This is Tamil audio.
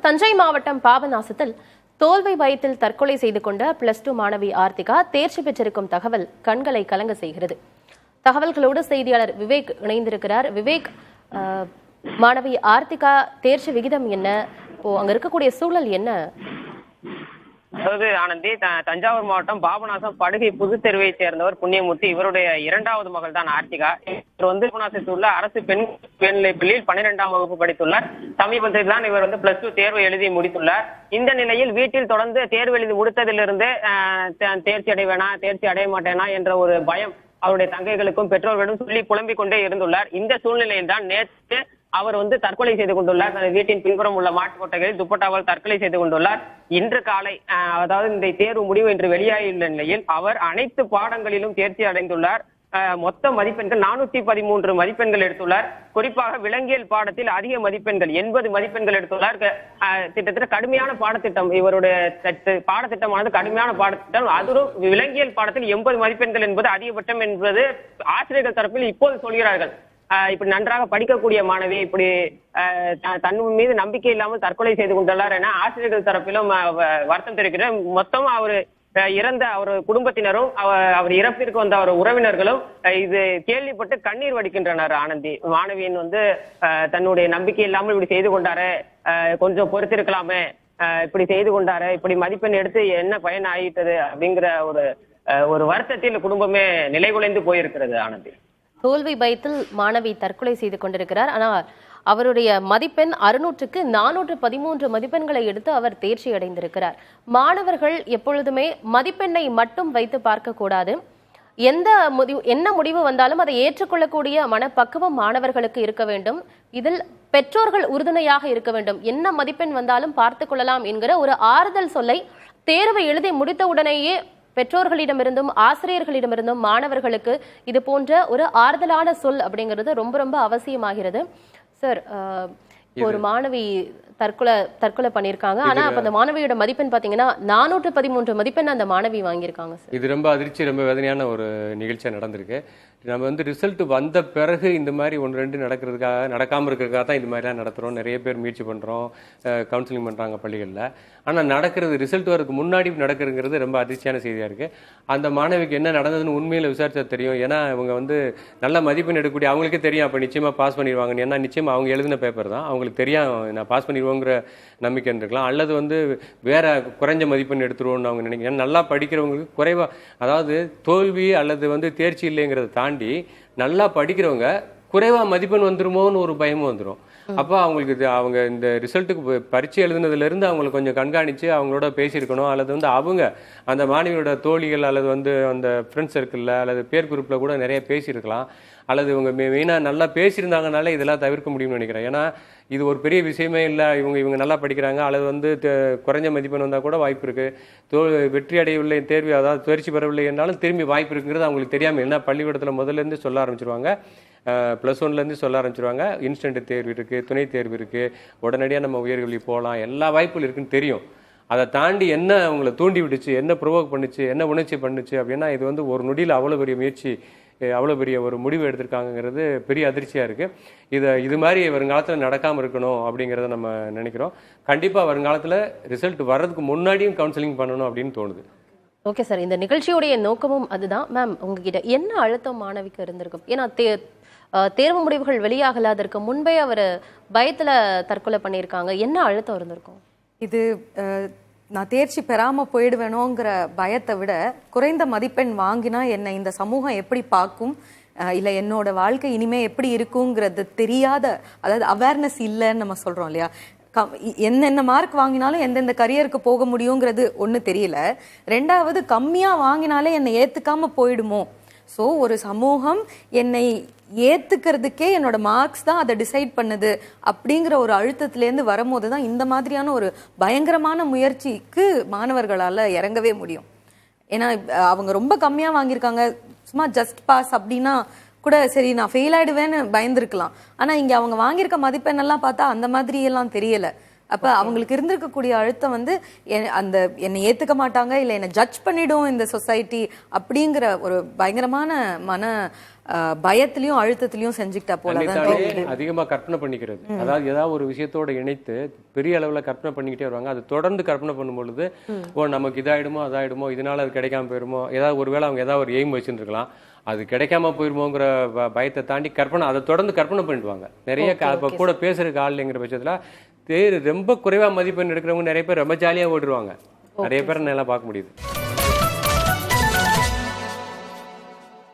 தஞ்சை மாவட்டம் பாபநாசத்தில் தோல்வி பயத்தில் தற்கொலை செய்து கொண்ட +2 மாணவி ஆர்த்திகா தேர்ச்சி பெற்றிருக்கும் தகவல் கண்களை கலங்க செய்கிறது. தகவல்களோடு செய்தியாளர் விவேக் இணைந்திருக்கிறார். விவேக், மாணவி ஆர்த்திகா தேர்ச்சி விகிதம் என்ன? இப்போ அங்க இருக்கக்கூடிய சூழல் என்ன? அதாவது ஆனந்தி, தஞ்சாவூர் மாவட்டம் பாபநாசம் படுகை புது தெருவை சேர்ந்தவர் புண்ணியமூர்த்தி. இவருடைய இரண்டாவது மகள் தான் ஆர்த்திகா. இவர் பாபநாசத்தில் உள்ள அரசு பெண் மேல்நிலைப் பள்ளியில் 12ஆம் வகுப்பு படித்துள்ளார். சமீபத்தில் தான் இவர் +2 தேர்வு எழுதி முடித்துள்ளார். இந்த நிலையில் வீட்டில் தொடர்ந்து தேர்வு எழுதி முடித்ததிலிருந்து தேர்ச்சி அடைவேனா தேர்ச்சி அடைய மாட்டேனா என்ற ஒரு பயம் அவருடைய தங்கைகளுக்கும் பெற்றோர்களும் சொல்லி புலம்பிக் கொண்டே இருந்துள்ளார். இந்த சூழ்நிலையில் தான் நேற்று அவர் தற்கொலை செய்து கொண்டுள்ளார். தனது வீட்டின் பின்புறம் உள்ள மாட்டுக்கொட்டைகளில் துப்பட்டாவால் தற்கொலை செய்து கொண்டுள்ளார். இன்று காலை, அதாவது இந்த தேர்வு முடிவு இன்று வெளியாகியுள்ள நிலையில் அவர் அனைத்து பாடங்களிலும் தேர்ச்சி அடைந்துள்ளார். மொத்த மதிப்பெண்கள் 413 மதிப்பெண்கள் எடுத்துள்ளார். குறிப்பாக விலங்கியல் பாடத்தில் அதிக மதிப்பெண்கள் 80 மதிப்பெண்கள் எடுத்துள்ளார். கிட்டத்தட்ட கடுமையான பாடத்திட்டம், இவருடைய பாடத்திட்டமானது கடுமையான பாடத்திட்டம். அதுவும் விலங்கியல் பாடத்தில் 80 மதிப்பெண்கள் என்பது அதிகபட்சம் என்பது ஆசிரியர்கள் தரப்பில் இப்போது சொல்கிறார்கள். இப்படி நன்றாக படிக்கக்கூடிய மாணவி இப்படி தன் மீது நம்பிக்கை இல்லாமல் தற்கொலை செய்து கொண்டுள்ளார் என ஆசிரியர்கள் தரப்பிலும் வருத்தம் தெரிவிக்கிறார். மொத்தம் அவர் இறந்த அவர் குடும்பத்தினரும் அவர் இறப்பிற்கு வந்த அவர் உறவினர்களும் இது கேள்விப்பட்டு கண்ணீர் வடிக்கின்றனர். ஆனந்தி, மாணவியின் தன்னுடைய நம்பிக்கை இல்லாமல் இப்படி செய்து கொண்டாரு, கொஞ்சம் பொறுத்திருக்கலாமே, இப்படி செய்து கொண்டாரு, இப்படி மதிப்பெண் எடுத்து என்ன பயன் ஆயிட்டது அப்படிங்கிற ஒரு வருத்தத்தில் குடும்பமே நிலைகுலைந்து போயிருக்கிறது. ஆனந்தி, தோல்வி பயத்தில் மாணவி தற்கொலை செய்து கொண்டிருக்கிறார். ஆனால் அவருடைய மதிப்பெண் 600க்கு 413 மதிப்பெண்களை எடுத்து அவர் தேர்ச்சி அடைந்திருக்கிறார். மாணவர்கள் எப்பொழுதுமே மதிப்பெண்ணை மட்டும் வைத்து பார்க்க கூடாது. என்ன முடிவு வந்தாலும் அதை ஏற்றுக்கொள்ளக்கூடிய மனப்பக்குவம் மாணவர்களுக்கு இருக்க வேண்டும். இதில் பெற்றோர்கள் உறுதுணையாக இருக்க வேண்டும். என்ன மதிப்பெண் வந்தாலும் பார்த்து கொள்ளலாம் என்கிற ஒரு ஆறுதல் சொல்லை தேர்வை எழுதி முடித்தவுடனேயே பெற்றோர்களிடமிருந்தும் ஆசிரியர்களிடமிருந்தும் மாணவர்களுக்கு இது போன்ற ஒரு ஆறுதலான சொல் அப்படிங்கிறது ரொம்ப ரொம்ப அவசியமாகிறது. சார், ஒரு மாணவி தற்கொலை பண்ணியிருக்காங்க. ஆனா அப்ப அந்த மாணவியோட மதிப்பெண் பாத்தீங்கன்னா 413 மதிப்பெண் அந்த மாணவி வாங்கியிருக்காங்க. இது ரொம்ப அதிர்ச்சி, ரொம்ப வேதனையான ஒரு நிகழ்ச்சியா நடந்திருக்கு. நம்ம ரிசல்ட் வந்த பிறகு இந்த மாதிரி 1-2 நடக்காமல் இருக்கிறதுக்காக தான் இது மாதிரிலாம் நடத்துகிறோம். நிறைய பேர் முயற்சி பண்ணுறோம், கவுன்சிலிங் பண்ணுறாங்க பள்ளிகளில். ஆனால் நடக்கிறது ரிசல்ட் வரதுக்கு முன்னாடி நடக்கிறதுங்கிறது ரொம்ப அதிர்ச்சியான செய்தியாக இருக்குது. அந்த மாணவிக்கு என்ன நடந்ததுன்னு உண்மையில் விசாரிச்சா தெரியும். ஏன்னா இவங்க நல்ல மதிப்பெண் எடுக்கக்கூடிய அவங்களுக்கே தெரியும் அப்போ நிச்சயமாக பாஸ் பண்ணிடுவாங்க. ஏன்னா நிச்சயமாக அவங்க எழுதின பேப்பர் தான், அவங்களுக்கு தெரியும் நான் பாஸ் பண்ணிடுவோங்கிற நம்பிக்கை இருக்கலாம். அல்லது வேற குறைஞ்ச மதிப்பெண் எடுத்துருவோம்னு அவங்க நினைக்கிறேன். ஏன்னா நல்லா படிக்கிறவங்களுக்கு குறைவாக, அதாவது தோல்வி அல்லது தேர்ச்சி இல்லைங்கிறத தாண்டி நல்லா படிக்கிறவங்க குறைவா மதிப்பெண் வந்துருமோன்னு ஒரு பயமும் வந்துடும். அப்போ அவங்களுக்கு அவங்க இந்த ரிசல்ட்டுக்கு பரீட்சை எழுதுனதுலேருந்து அவங்களை கொஞ்சம் கண்காணித்து அவங்களோட பேசியிருக்கணும். அல்லது அவங்க அந்த மாணவியோட தோழிகள் அல்லது அந்த ஃப்ரெண்ட்ஸ் சர்க்கிளில் அல்லது பேர் குரூப்பில் கூட நிறைய பேசியிருக்கலாம். அல்லது இவங்க மெயினாக நல்லா பேசியிருந்தாங்கனால இதெல்லாம் தவிர்க்க முடியும்னு நினைக்கிறேன். ஏன்னா இது ஒரு பெரிய விஷயமே இல்லை. இவங்க நல்லா படிக்கிறாங்க, அல்லது குறைஞ்ச மதிப்பெண் வந்தால் கூட வாய்ப்பு இருக்குது. வெற்றி அடையவில்லை தேர்வு, அதாவது தேர்ச்சி பெறவில்லை என்றாலும் திரும்பி வாய்ப்பு இருக்குங்கிறது அவங்களுக்கு தெரியாமல். ஏன்னா பள்ளிக்கூடத்தில் முதல்லேருந்து சொல்ல ஆரம்பிச்சிருவாங்க, +1லேருந்து சொல்ல ஆரம்பிச்சிருவாங்க. இன்ஸ்டன்ட் தேர்வு இருக்குது, துணை தேர்வு இருக்குது, உடனடியாக நம்ம உயர்கல்வி போகலாம், எல்லா வாய்ப்புகள் இருக்குன்னு தெரியும். அதை தாண்டி என்ன அவங்களை தூண்டி விடுச்சு, என்ன ப்ரொவோக் பண்ணுச்சு, என்ன உணர்ச்சி பண்ணுச்சு அப்படின்னா இது ஒரு நொடியில் அவ்வளோ பெரிய முயற்சி, அவ்வளோ பெரிய ஒரு முடிவு எடுத்திருக்காங்கிறது பெரிய அதிர்ச்சியாக இருக்குது. இது மாதிரி வருங்காலத்தில் நடக்காமல் இருக்கணும் அப்படிங்கிறத நம்ம நினைக்கிறோம். கண்டிப்பாக வருங்காலத்தில் ரிசல்ட் வர்றதுக்கு முன்னாடியும் கவுன்சிலிங் பண்ணணும் அப்படின்னு தோணுது. ஓகே சார், இந்த நிகழ்ச்சியுடைய நோக்கமும் அதுதான். மேம், உங்ககிட்ட என்ன அழுத்தம் மாணவிக்கு இருந்திருக்கும்? ஏன்னா தேர்வு முடிவுகள் வெளியாகல, அதற்கு முன்பே அவர் பயத்தில் தற்கொலை பண்ணியிருக்காங்க. என்ன அழுத்தம் இருந்திருக்கும்? இது நான் தேர்ச்சி பெறாமல் போயிடுவேணுங்கிற பயத்தை விட, குறைந்த மதிப்பெண் வாங்கினா என்னை இந்த சமூகம் எப்படி பார்க்கும், இல்லை என்னோட வாழ்க்கை இனிமேல் எப்படி இருக்குங்கிறது தெரியாத, அதாவது அவேர்னஸ் இல்லைன்னு நம்ம சொல்கிறோம் இல்லையா. என்னென்ன மார்க் வாங்கினாலும் எந்தெந்த கரியருக்கு போக முடியுங்கிறது ஒன்று தெரியல. ரெண்டாவது, கம்மியாக வாங்கினாலே என்னை ஏற்றுக்காமல் போயிடுமோ. ஸோ ஒரு சமூகம் என்னை ஏற்றுக்கிறதுக்கே என்னோட மார்க்ஸ் தான் அதை டிசைட் பண்ணுது அப்படிங்கிற ஒரு அழுத்தத்துலேருந்து வரும்போது தான் இந்த மாதிரியான ஒரு பயங்கரமான முயற்சிக்கு மாணவர்களால் இறங்கவே முடியும். ஏன்னா அவங்க ரொம்ப கம்மியாக வாங்கியிருக்காங்க, சும்மா ஜஸ்ட் பாஸ் அப்படின்னா கூட சரி நான் ஃபெயில் ஆகிடுவேன்னு பயந்துருக்கலாம். ஆனால் இங்கே அவங்க வாங்கியிருக்க மதிப்பெண்ணெல்லாம் பார்த்தா அந்த மாதிரியெல்லாம் தெரியலை. அப்ப அவங்களுக்கு இருந்திருக்கக்கூடிய அழுத்தம் வந்து அந்த என்னை ஏத்துக்க மாட்டாங்க இல்ல என்னை ஜட்ஜ் பண்ணிடும் இந்த சொசைட்டி அப்படிங்கிற ஒரு பயங்கரமான மன பயத்திலையும் அழுத்தத்திலையும் செஞ்சுக்கிட்டா போலதான் அதிகமா கற்பனை பண்ணிக்கிறது. அதாவது ஏதாவது ஒரு விஷயத்தோட இணைத்து பெரிய அளவுல கற்பனை பண்ணிக்கிட்டே வருவாங்க. அது தொடர்ந்து கற்பனை பண்ணும் பொழுது ஓ நமக்கு இதாயிடுமோ அதாயிடுமோ, இதனால அது கிடைக்காம போயிருமோ, ஏதாவது ஒருவேளை அவங்க ஏதாவது ஒரு எய்ம் வச்சுட்டு இருக்கலாம், அது கிடைக்காம போயிருமோங்கிற பயத்தை தாண்டி கற்பனை, அதை தொடர்ந்து கற்பனை பண்ணிடுவாங்க. நிறைய கூட பேசுறதுக்கு ஆள் இல்லைங்கிற பட்சத்துல ரொம்ப குறைவா மதிப்பெண் எடுக்கிறவங்க நிறைய பேர் ரொம்ப ஜாலியா ஓடுவாங்க. நிறைய பேர் நல்லா பார்க்க முடியுது.